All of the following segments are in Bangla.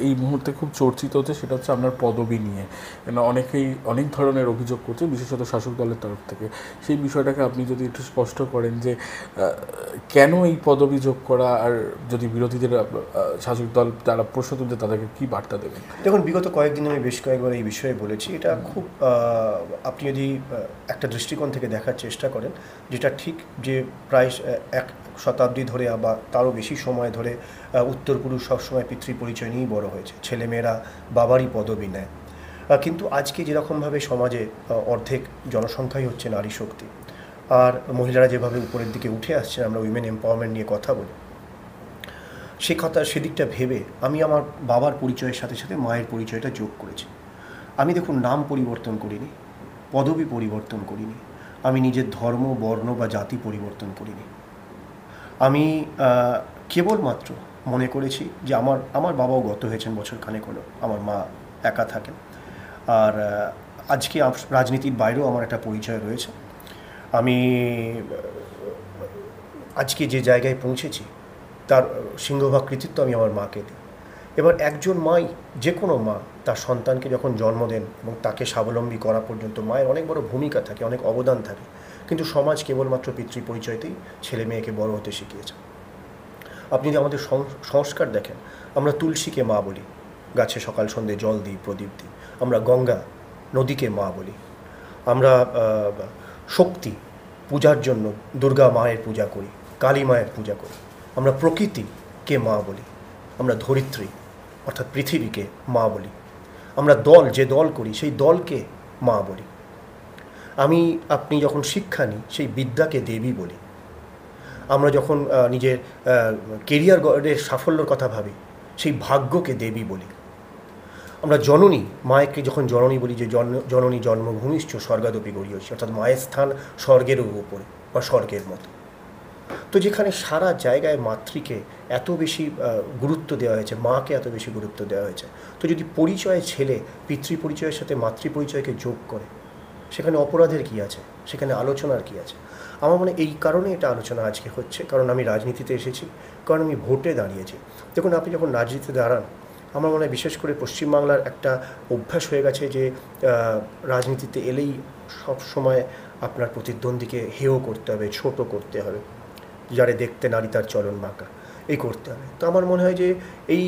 এই মুহূর্তে খুব চর্চিত হচ্ছে সেটা হচ্ছে আপনার পদবি নিয়ে, অনেকেই অনেক ধরনের অভিযোগ করছে, বিশেষত শাসক দলের তরফ থেকে। সেই বিষয়টাকে আপনি যদি একটু স্পষ্ট করেন যে কেন এই পদবি যোগ করা, আর যদি বিরোধীদের শাসক দল যারা প্রশ্ন তুলছে তাদেরকে কী বার্তা দেবেন? দেখুন, বিগত কয়েকদিন আমি বেশ কয়েকবার এই বিষয়ে বলেছি। এটা খুব আপনি যদি একটা দৃষ্টিকোণ থেকে দেখার চেষ্টা করেন, যেটা ঠিক যে প্রায় এক শতাব্দী ধরে বা তারও বেশি সময় ধরে উত্তরপুরুষ সবসময় পিতৃ পরিচয় নিয়েই বড় হয়েছে, ছেলেমেয়েরা বাবারই পদবি নেয়। কিন্তু আজকে যেরকমভাবে সমাজে অর্ধেক জনসংখ্যাই হচ্ছে নারী শক্তি, আর মহিলারা যেভাবে উপরের দিকে উঠে আসছে, আমরা উইমেন এম্পাওয়ারমেন্ট নিয়ে কথা বলি, সেদিকটা ভেবে আমি আমার বাবার পরিচয়ের সাথে সাথে মায়ের পরিচয়টা যোগ করেছি। আমি দেখুন, নাম পরিবর্তন করিনি, পদবি পরিবর্তন করিনি, আমি নিজের ধর্ম, বর্ণ বা জাতি পরিবর্তন করিনি। আমি কেবলমাত্র মনে করেছি যে আমার বাবাও গত হয়েছেন বছর খানেক হলো, আমার মা একা থাকেন, আর আজকে রাজনীতির বাইরেও আমার একটা পরিচয় রয়েছে। আমি আজকে যে জায়গায় পৌঁছেছি তার সিংহভাগ কৃতিত্ব আমি আমার মাকে দিই। এবার একজন মাই, যে কোনো মা তার সন্তানকে যখন জন্ম দেন এবং তাকে স্বাবলম্বী করা পর্যন্ত মায়ের অনেক বড় ভূমিকা থাকে, অনেক অবদান থাকে, কিন্তু সমাজ কেবলমাত্র পিতৃ পরিচয়তেই ছেলে মেয়েকে বড় হতে শিখিয়েছে। আপনি যদি আমাদের সংস্কার দেখেন, আমরা তুলসীকে মা বলি, গাছে সকাল সন্ধ্যে জল দিই, প্রদীপ দিই। আমরা গঙ্গা নদীকে মা বলি। আমরা শক্তি পূজার জন্য দুর্গা মায়ের পূজা করি, কালী মায়ের পূজা করি। আমরা প্রকৃতিকে মা বলি, আমরা ধরিত্রী অর্থাৎ পৃথিবীকে মা বলি। আমরা যে দল করি সেই দলকে মা বলি। আপনি যখন শিক্ষা নিই, সেই বিদ্যাকে দেবী বলি। আমরা যখন নিজের কেরিয়ারের সাফল্যর কথা ভাবি, সেই ভাগ্যকে দেবী বলি। আমরা জননী, মায়েকে যখন জননী বলি, যে জননী জন্মভূমিষ্ঠ স্বর্গাদপি গড়িয়েছে, অর্থাৎ মায়ের স্থান স্বর্গেরও উপরে বা স্বর্গের মতো। তো যেখানে সারা জায়গায় মাতৃকে এত বেশি গুরুত্ব দেওয়া হয়েছে, মাকে এত বেশি গুরুত্ব দেওয়া হয়েছে, তো যদি পরিচয় ছেলে পিতৃ পরিচয়ের সাথে মাতৃ পরিচয়কে যোগ করে, সেখানে অপরাধের কী আছে, সেখানে আলোচনার কী আছে? আমার মনে এই কারণে এটা আলোচনা আজকে হচ্ছে, কারণ আমি রাজনীতিতে এসেছি, কারণ আমি ভোটে দাঁড়িয়েছি। দেখুন, আপনি যখন রাজনীতিতে দাঁড়ান, আমার মনে হয় বিশেষ করে পশ্চিমবাংলার একটা অভ্যাস হয়ে গেছে যে রাজনীতিতে এলেই সব সময় আপনার প্রতিদ্বন্দ্বীকে হেয় করতে হবে, ছোট করতে হবে, যারে দেখতে নারী তার চলন বাঁকা, এই করতে হবে। তো আমার মনে হয় যে এই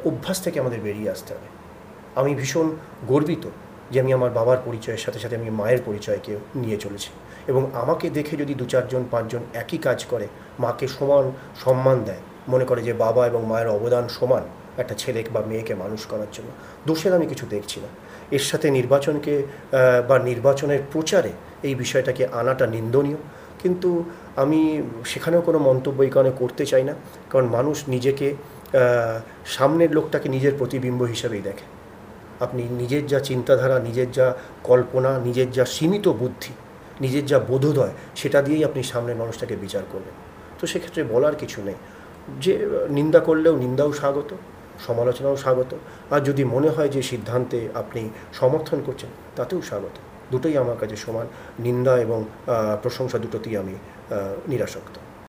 অভ্যাস থেকে আমাদের বেরিয়ে আসতে হবে। আমি ভীষণ গর্বিত যে আমি আমার বাবার পরিচয়ের সাথে সাথে আমি মায়ের পরিচয়কে নিয়ে চলেছি, এবং আমাকে দেখে যদি 2-4 জন 5 জন একই কাজ করে, মাকে সমান সম্মান দেয়, মনে করে যে বাবা এবং মায়ের অবদান সমান একটা ছেলে বা মেয়েকে মানুষ করার জন্য, দোষের আমি কিছু দেখছি না। এর সাথে নির্বাচনকে বা নির্বাচনের প্রচারে এই বিষয়টাকে আনাটা নিন্দনীয়, কিন্তু আমি সেখানেও কোনো মন্তব্য এই কারণে করতে চাই না, কারণ মানুষ নিজেকে সামনের লোকটাকে নিজের প্রতিবিম্ব হিসাবেই দেখে। আপনি নিজের যা চিন্তাধারা, নিজের যা কল্পনা, নিজের যা সীমিত বুদ্ধি, নিজের যা বোধোদয়, সেটা দিয়েই আপনি সামনের মানুষটাকে বিচার করবেন। তো সেক্ষেত্রে বলার কিছু নেই, যে নিন্দা করলেও নিন্দাও স্বাগত, সমালোচনাও স্বাগত, আর যদি মনে হয় যে সিদ্ধান্তে আপনি সমর্থন করছেন, তাতেও স্বাগত। দুটোই আমার কাছে সমান। নিন্দা এবং প্রশংসা দুটোতেই আমি নিরাসক্ত।